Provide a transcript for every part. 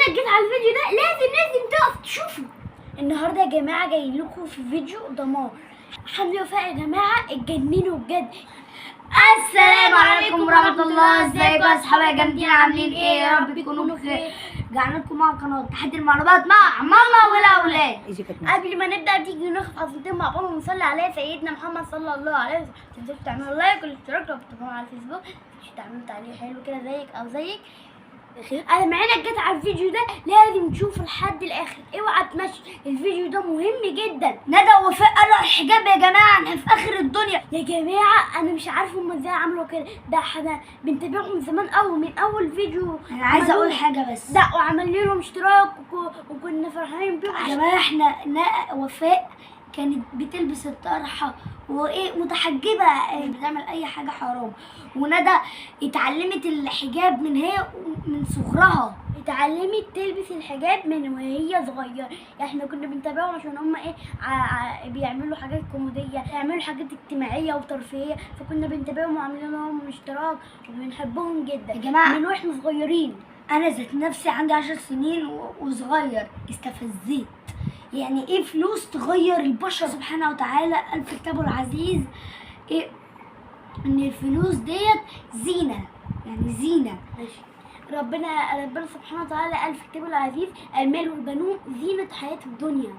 انك جيت على الفيديو ده لازم تقف تشوفه. النهارده يا جماعه جايين لكم في فيديو دمار. حمدي وفاء يا جماعه اتجننوا بجد. السلام عليكم ورحمة الله. ازيكم يا اصحابي يا جامدين؟ عاملين ايه؟ يا رب تكونوا بخير. رجعنا لكم مع قناة تحدي المعلومات مع ماما والاولاد. قبل ما نبدا تيجي ناخد حصتين مع بعض ونصلي على سيدنا محمد صلى الله عليه وسلم. متنسوش تعملوا لايك والاشتراك لو بتتابعونا على الفيسبوك. مش تعملوا تعليق حلو كده زيك او زيك. انا معانا جت على الفيديو ده لازم تشوفه لحد الاخر، اوعى تمشي، الفيديو ده مهم جدا. ندى ووفاء قالوا الحجاب يا جماعه احنا في اخر الدنيا. يا جماعه انا مش عارفه هم ازاي عملوا كده، ده احنا بنتابعهم زمان قوي من اول فيديو. انا عايزه اقول حاجه بس، ده وعملنا لهم اشتراك وكنا فرحانين بيهم. يا جماعه احنا وفاء كانت بتلبس الطرحه وايه متحجبه، بتعمل اي حاجه حرام. وندى اتعلمت الحجاب من صغرها، اتعلمت تلبس الحجاب من وهي صغيره. احنا كنا بنتابعهم عشان هم ايه بيعملوا حاجات كوميديه، بيعملوا حاجات اجتماعيه وترفيهيه، فكنا بنتابعهم وعاملين لهم اشتراك وبنحبهم جدا يا جماعه من واحنا صغيرين. انا ذات نفسي عندي 10 سنين وصغير استفزيت. يعني ايه فلوس تغير البشر؟ سبحانه وتعالى قال في كتابه العزيز ايه؟ ان الفلوس ديت زينه، يعني زينه. ماشي. ربنا سبحانه وتعالى قال في كتابه العزيز المال والبنون زينة حياة الدنيا.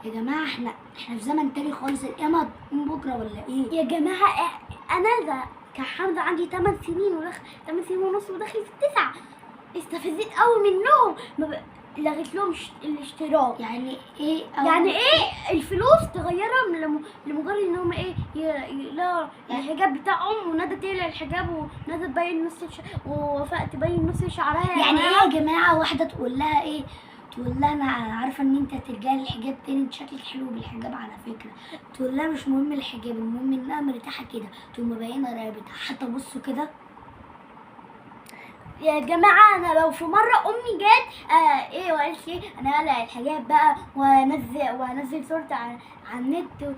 يا جماعه احنا في زمن تاني خالص، القيامه بكره ولا ايه؟ يا جماعه انا ده كحمزه عندي 8 سنين 8 سنين ونص وداخل في 9. استفزيت قوي منهم، لغيت لهم الاشتراك. يعني ايه يعني ايه الفلوس تغيرها لمجرد ان هم ايه لا الحجاب بتاعهم، وندى تقلع الحجاب وندى تبين نص ووفاء تبين نص شعرها. يعني ايه يا جماعه؟ واحده تقول لها ايه؟ تقول لها انا عارفه ان انت هترجعي للحجاب تاني، انت شكلك حلو بالحجاب على فكره. تقول لها مش مهم الحجاب، المهم انها مرتاحه كده، تقوم مبينه رقبتها. حتى بصوا كده يا جماعه. انا لو في مره امي جت ايه وقالت لي انا هقلع الحجاب بقى وانزل صورتي على النت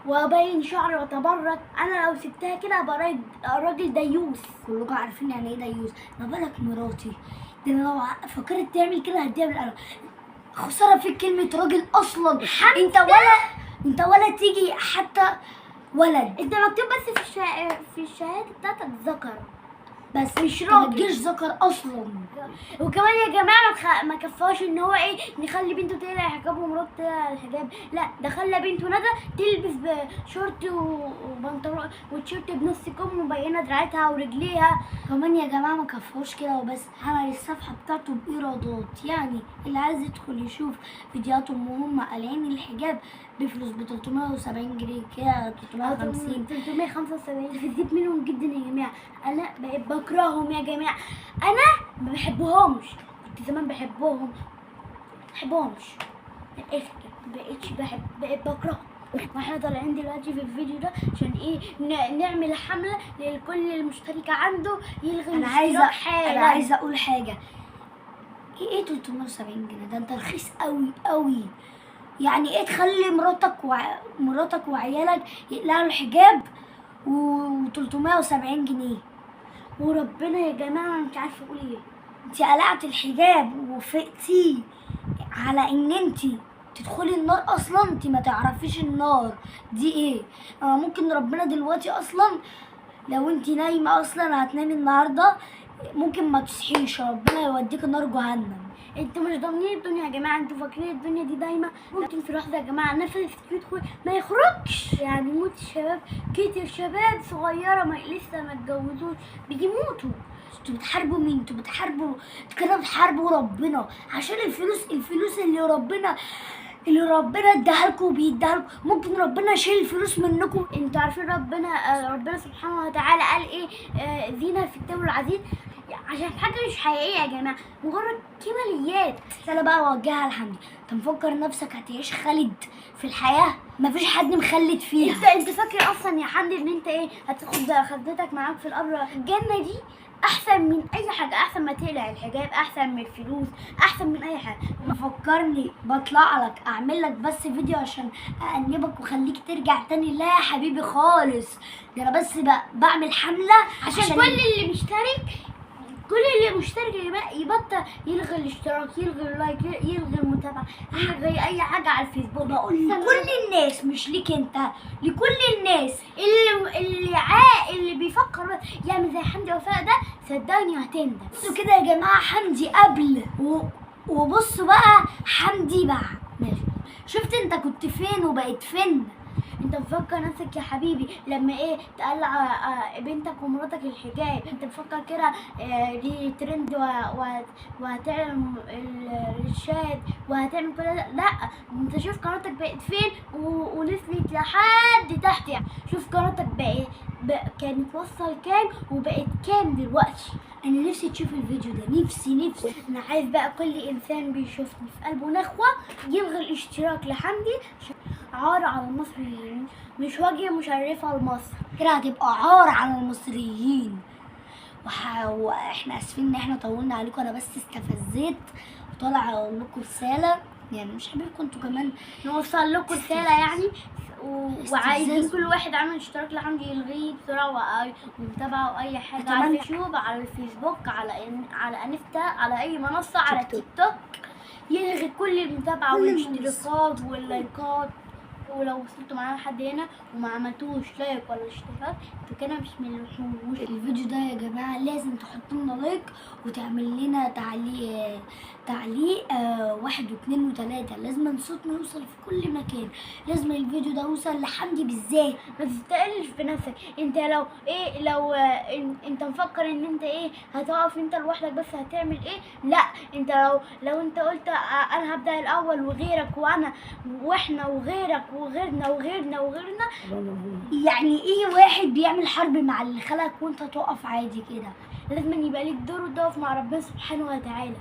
وابين شعري واتبرك، انا لو سبتها كده ابقى راجل ديوس. كلكم عارفين يعني ايه ديوس، ما بالك مراتي؟ ده انا لو فكرت تعمل كده هديها بالقلم. خساره فيك كلمه راجل اصلا. انت ولا تيجي حتى ولد. انت مكتوب بس في الشهاده بتاعتك ذكر بس مش راجل، ما تجيش ذكر اصلا. وكمان يا جماعه ما كفاش ان هو ايه نخلي بنته تقلع الحجاب ومراته تقلع الحجاب، لا ده خلى بنته ندى تلبس بشورت وبنطلون وتيشيرت بنص كم مبينه دراعتها ورجليها. كمان يا جماعه ما كفاش كده وبس، عمل الصفحه بتاعته بايرادات. يعني اللي عايز يدخل يشوف فيديوهاتهم وهم قالعين الحجاب بفلوس ب 370 جنيه كده، 375. استفزيت منهم جدا يا جماعه. انا بقيت بكرههم يا جماعه، انا ما بحبهمش. كنت زمان بحبهمش بقيت بكرههم. واحنا طالعين دلوقتي في الفيديو ده عشان ايه نعمل حمله لكل المشترك عنده يلغي الاشتراك حالا. انا عايزه اقول حاجه. ايه 370 جنيه ده؟ انت رخيص قوي قوي. يعني ايه تخلي مراتك وعيالك يقلعوا الحجاب و370 جنيه؟ وربنا يا جماعه انا مش عارفه اقول ايه. انت قلعت الحجاب ووافقتي على ان انت تدخلي النار اصلا؟ انت ما تعرفيش النار دي ايه. ممكن ربنا دلوقتي اصلا لو انت نايمه اصلا هتنامي النهارده ممكن ما تصحيش، ربنا يوديك نار جهنم. انتوا مش ضامنين الدنيا يا جماعه، انتوا فاكرين الدنيا دي دايما ممكن في لحظه يا جماعه نفس يدخل ما يخرجش. يعني موت الشباب كتير، شباب صغيره لسه ما اتجوزوش بيموتوا. انتوا بتحاربوا مين؟ انتوا بتحاربوا كده، بتحاربوا ربنا عشان الفلوس اللي ربنا اداها لكم وبيديها لكم. ممكن ربنا يشيل الفلوس منكم. انتوا عارفين ربنا سبحانه وتعالى قال ايه زينة في كتابه العزيز عشان حاجه مش حقيقيه يا جماعه، مجرد كماليات. انا بقى اوجهها لحمدي، انت مفكر نفسك هتعيش خالد في الحياه؟ مفيش حد مخلد فيها. انت فاكر اصلا يا حمدي ان انت ايه هتاخد خدتك معاك في القبر؟ الجنه دي احسن من اي حاجه، احسن ما تقلع الحجاب، احسن من الفلوس، احسن من اي حاجه. مفكرني بطلع لك اعمل لك بس فيديو عشان اانبك واخليك ترجع تاني؟ لا يا حبيبي خالص، ده انا بس بعمل حمله عشان كل اللي مشترك كل اللي مشترك يبطل يلغي الاشتراك، يلغي اللايك، يلغي المتابعة، يلغي اي حاجة على الفيسبوك. بقول لكل الناس مش ليك انت، لكل الناس. اللي بيفكر بس يعمل زي حمدي وفاء ده صدقني هتندم. بصوا كده يا جماعة، حمدي قبل وبصوا بقى حمدي بعد. ماشي، شفت انت كنت فين وبقيت فين؟ انت مفكر نفسك يا حبيبي لما تقلع بنتك ومراتك الحجاب، انت مفكر كده دي ترند وهتعمل الرشاد وهتعمل كل ده؟ لا، انت شوف قناتك بقت فين ونزلت لحد تحت. يعني شوف قناتك كانت وصل كام وبقت كام دلوقتي. انا نفسي تشوف الفيديو ده، نفسي. انا عايز بقى كل انسان بيشوفني في قلبه نخوة يلغي الاشتراك لحمدي، عار على المصريين، مش وجه مشرفة لمصر. كده هتبقى عار على المصريين. واحنا اسفين ان احنا طولنا عليكم، انا بس استفزيت وطالع اقول لكم رسالة، يعني مش حاببكم انتوا كمان نوصل لكم رسالة يعني، وعايزين كل واحد عامل اشتراك لحمدي يلغيه بسرعة ومتابعة واي حاجة على اليوتيوب، على الفيسبوك، على انستا، على اي منصة، على تيك توك، يلغي كل المتابعة والاشتراكات واللايكات. ولو وصلتوا معانا لحد هنا وما عملتوش لايك ولا اشتراك انتوا كده مش من الوحوش. الفيديو ده يا جماعة لازم تحطوا لنا لايك وتعمل لنا تعليق 1 و2 و3. لازم صوتنا يوصل في كل مكان، لازم الفيديو ده يوصل لحمدي بالذات. ما تستقلش بنفسك. انت لو انت مفكر ان انت هتقف انت لوحدك بس هتعمل لا، انت لو انت قلت انا هبدأ الاول وغيرك واحنا وغيرك وغيرنا يعني واحد بيعمل حرب مع اللي خلقك وانت تقف عادي كده؟ لازم يبقى ليك دور وتقف مع ربنا سبحانه وتعالى.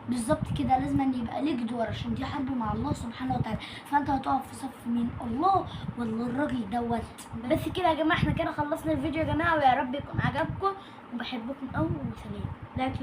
بالظبط كده، لازم يبقى ليك دور عشان دي حرب مع الله سبحانه وتعالى. فانت هتقف في صف مين، الله ولا الراجل دوت؟ بس كده يا جماعه، احنا كده خلصنا الفيديو يا جماعه، ويا رب يكون عجبكم وبحبكم قوي. وسلام. لايك.